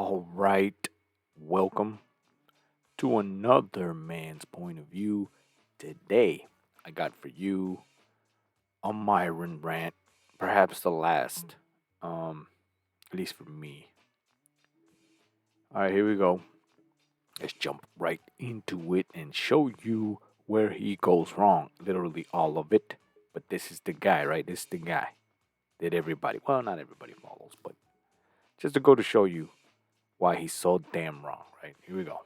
All right, welcome to another man's point of view. Today, I got for you a Myron rant, perhaps the last, at least for me. All right, here we go. Let's jump right into it and show you where he goes wrong. Literally all of it. But this is the guy, right? This is the guy that everybody, well, not everybody follows, but just to go to show you why he's so damn wrong, right? Here we go.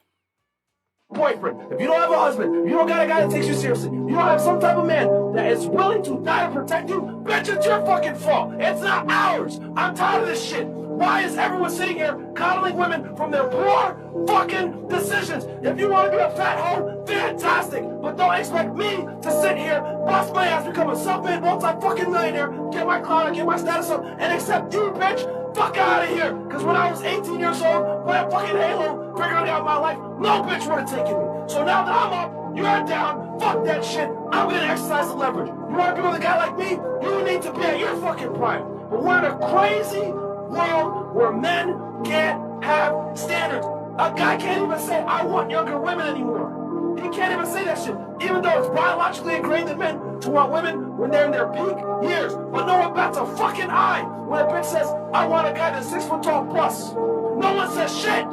Boyfriend, if you don't have a husband, if you don't got a guy that takes you seriously, you don't have some type of man that is willing to die to protect you, bitch, it's your fucking fault. It's not ours. I'm tired of this shit. Why is everyone sitting here coddling women from their poor fucking decisions? If you want to be a fat hoe, fantastic. But don't expect me to sit here, bust my ass, become a self-made multi-fucking millionaire, get my clout, get my status up, and accept you, bitch. Fuck out of here. Because when I was 18 years old, playing fucking Halo, figuring out my life, no bitch would have taken me. So now that I'm up, you're down, fuck that shit. I'm gonna exercise the leverage. You wanna be with a guy like me? You need to be at your fucking prime. But we're in a crazy world where men can't have standards. A guy can't even say, I want younger women anymore. He can't even say that shit, even though it's biologically ingrained in men to want women when they're in their peak years. But no one bats a fucking eye when a bitch says, I want a guy that's 6 foot tall plus. No one says shit.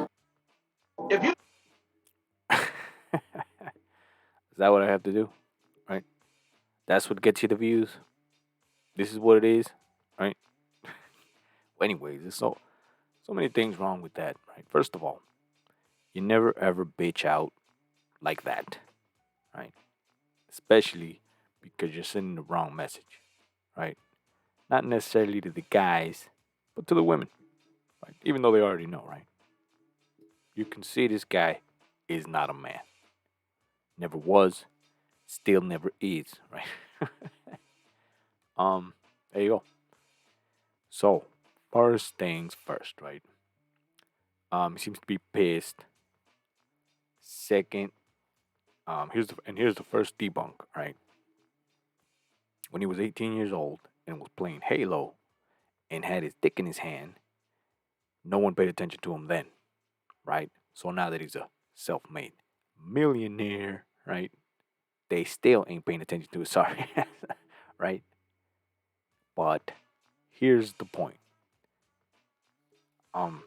If you Is that what I have to do? Right? That's what gets you the views. This is what it is, right? Anyways, there's so many things wrong with that, right? First of all, you never ever bitch out like that, right? Especially because you're sending the wrong message, right? Not necessarily to the guys, but to the women, right? Even though they already know, right? You can see this guy is not a man. Never was, still never is, right? There you go. So, first things first, right? He seems to be pissed. Second, here's the first debunk, right? When he was 18 years old and was playing Halo and had his dick in his hand, no one paid attention to him then, right? So now that he's a self-made millionaire, right? They still ain't paying attention to his sorry ass, right? But here's the point. Um,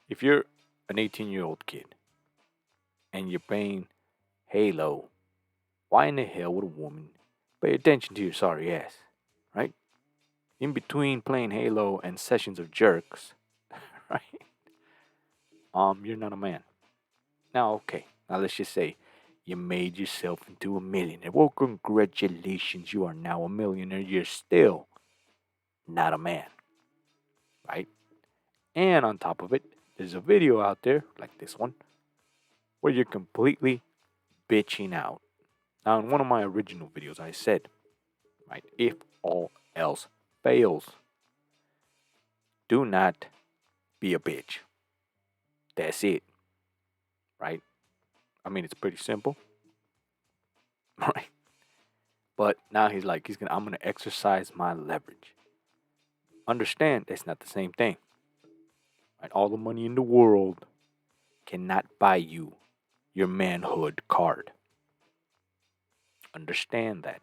if you're an 18-year-old kid and you're playing Halo, why in the hell would a woman pay attention to your sorry ass, right? In between playing Halo and sessions of jerks, right? You're not a man. Now, okay. Now let's just say you made yourself into a millionaire. Well, congratulations, you are now a millionaire. You're still not a man, right? And on top of it, there's a video out there like this one where you're completely bitching out. Now, in one of my original videos, I said, right, if all else fails, do not be a bitch. That's it, right? I mean, it's pretty simple, right? But now I'm gonna exercise my leverage. Understand that's not the same thing. Right? All the money in the world cannot buy you your manhood card. Understand that.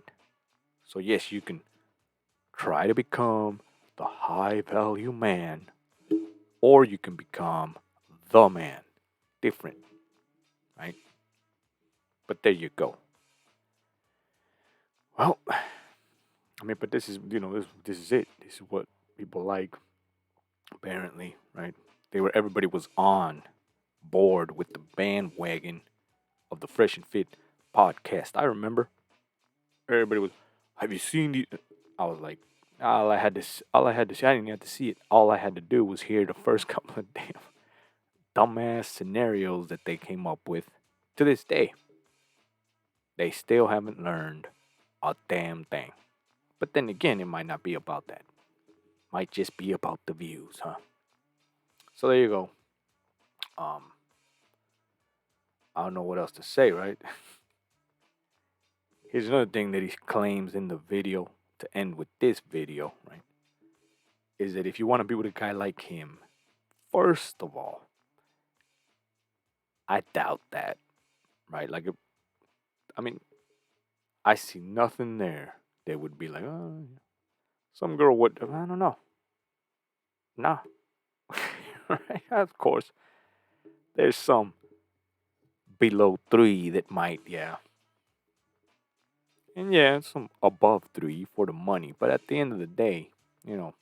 So yes, you can try to become the high value man, or you can become the man. Different, right? But there you go. Well, I mean, but this is this is it. This is what people like. Apparently, right? Everybody was on board with the bandwagon of the Fresh and Fit podcast. I remember everybody was. Have you seen the? I was like, all I had to see. I didn't have to see it. All I had to do was hear the first couple of damn dumbass scenarios that they came up with. To this day, they still haven't learned a damn thing. But then again, it might not be about that. Might just be about the views, huh? So there you go. Um, I don't know what else to say, right? Here's another thing that he claims in the video to end with this video, right? Is that if you want to be with a guy like him, First of all, I doubt that, right? Like, I mean, I see nothing there that would be like, oh, some girl would, I don't know. Nah. Right? Of course, there's some below three that might, yeah. And yeah, some above three for the money. But at the end of the day, you know,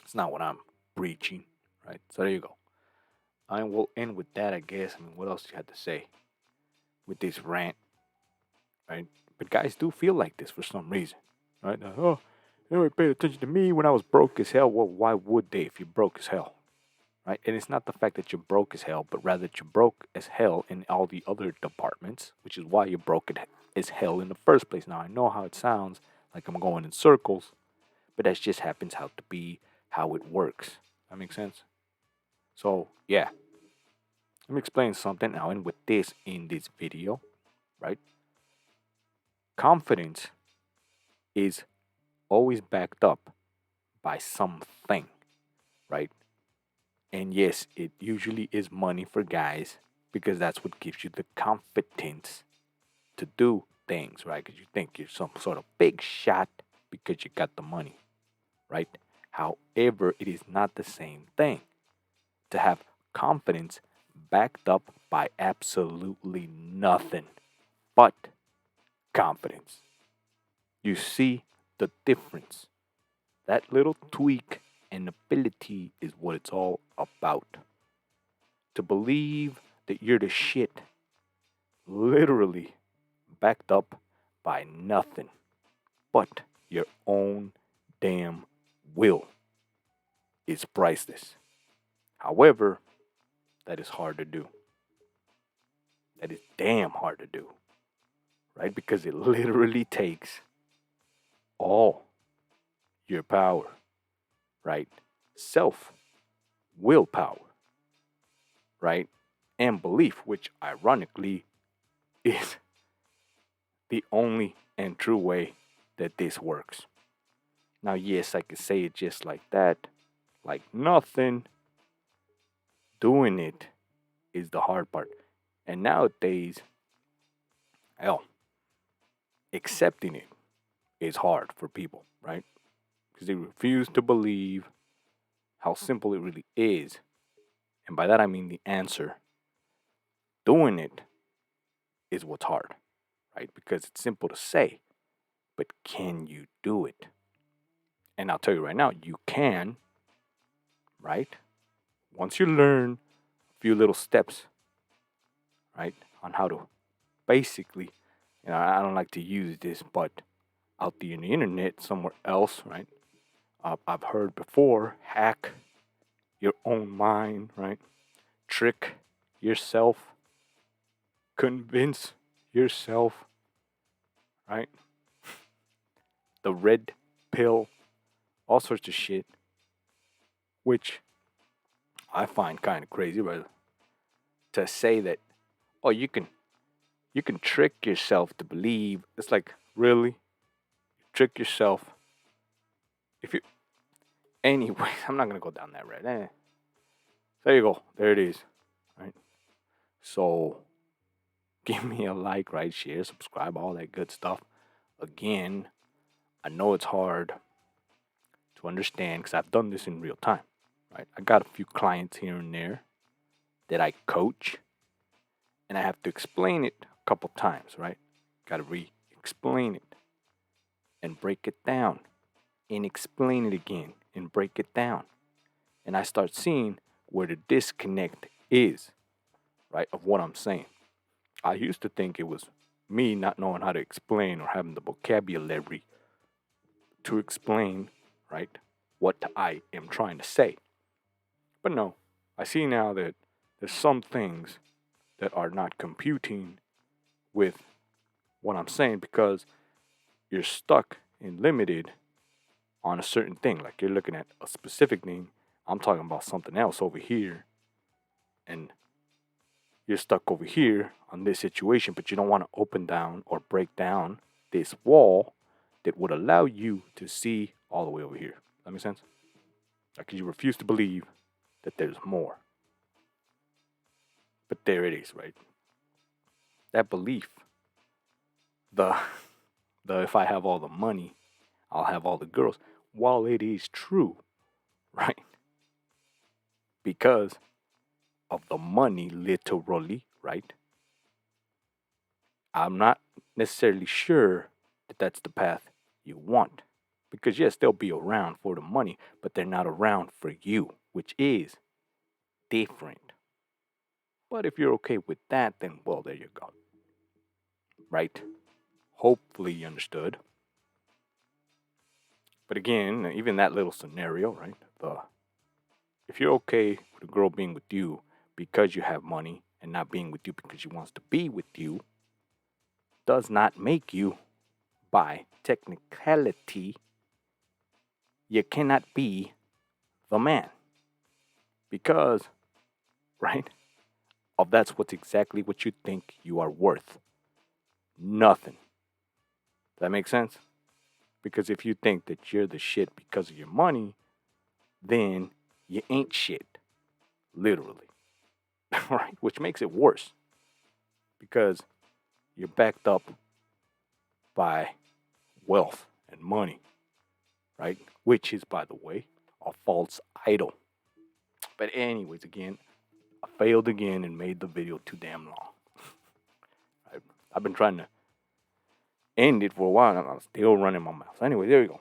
it's not what I'm preaching, right? So there you go. I will end with that, I guess. I mean, what else do you have to say with this rant, right? But guys do feel like this for some reason, right? Oh, they never paid attention to me when I was broke as hell. Well, why would they if you're broke as hell, right? And it's not the fact that you're broke as hell, but rather that you're broke as hell in all the other departments, which is why you're broke as hell in the first place. Now, I know how it sounds like I'm going in circles, but that just happens how to be how it works. That makes sense? So, yeah, let me explain something now. And with this in this video, right? Confidence is always backed up by something, right? And yes, it usually is money for guys because that's what gives you the confidence to do things, right? Because you think you're some sort of big shot because you got the money, right? However, it is not the same thing to have confidence backed up by absolutely nothing but confidence. You see the difference. That little tweak and ability is what it's all about. To believe that you're the shit, literally backed up by nothing but your own damn will, is priceless. However, that is hard to do. That is damn hard to do, right? Because it literally takes all your power, right? Self willpower, right? And belief, which ironically is the only and true way that this works. Now, yes, I could say it just like that, like nothing. Doing it is the hard part. And nowadays, hell, accepting it is hard for people, right? Because they refuse to believe how simple it really is. And by that I mean the answer. Doing it is what's hard, right? Because it's simple to say, but can you do it? And I'll tell you right now, you can, right? Once you learn a few little steps, right, on how to basically, I don't like to use this, but out there in the internet, somewhere else, right? I've heard before, hack your own mind, right? Trick yourself, convince yourself, right? The red pill, all sorts of shit, which I find kind of crazy, but to say that, oh, you can trick yourself to believe. It's like, really? Trick yourself. If you, anyway, I'm not gonna go down that road. There you go. There it is. Right. So, give me a like, right? Share, subscribe, all that good stuff. Again, I know it's hard to understand because I've done this in real time. Right. I got a few clients here and there that I coach, and I have to explain it a couple times. Right. Got to re-explain it and break it down and explain it again and break it down. And I start seeing where the disconnect is, right, of what I'm saying. I used to think it was me not knowing how to explain or having the vocabulary to explain, right, what I am trying to say. But no, I see now that there's some things that are not computing with what I'm saying because you're stuck and limited on a certain thing. Like you're looking at a specific thing. I'm talking about something else over here. And you're stuck over here on this situation, but you don't want to open down or break down this wall that would allow you to see all the way over here. That makes sense? Like you refuse to believe that there's more. But there it is, right? That belief, the the if I have all the money, I'll have all the girls. While it is true, right? Because of the money, literally, right? I'm not necessarily sure that that's the path you want. Because, yes, they'll be around for the money, but they're not around for you, which is different. But if you're okay with that, then, well, there you go. Right? Hopefully you understood. But again, even that little scenario, right? If you're okay with a girl being with you because you have money and not being with you because she wants to be with you, does not make you, by technicality, you cannot be the man. Because, right, of that's what's exactly what you think you are worth. Nothing. Does that make sense? Because if you think that you're the shit because of your money, then you ain't shit. Literally. Right? Which makes it worse. Because you're backed up by wealth and money. Right? Which is, by the way, a false idol. But anyways, again, I failed again and made the video too damn long. I've been trying to end it for a while and I'm still running my mouth. Anyway, there you go.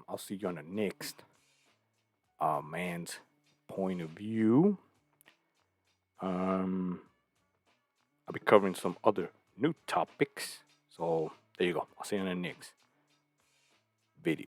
I'll see you on the next man's point of view. I'll be covering some other new topics. So there you go. I'll see you on the next video.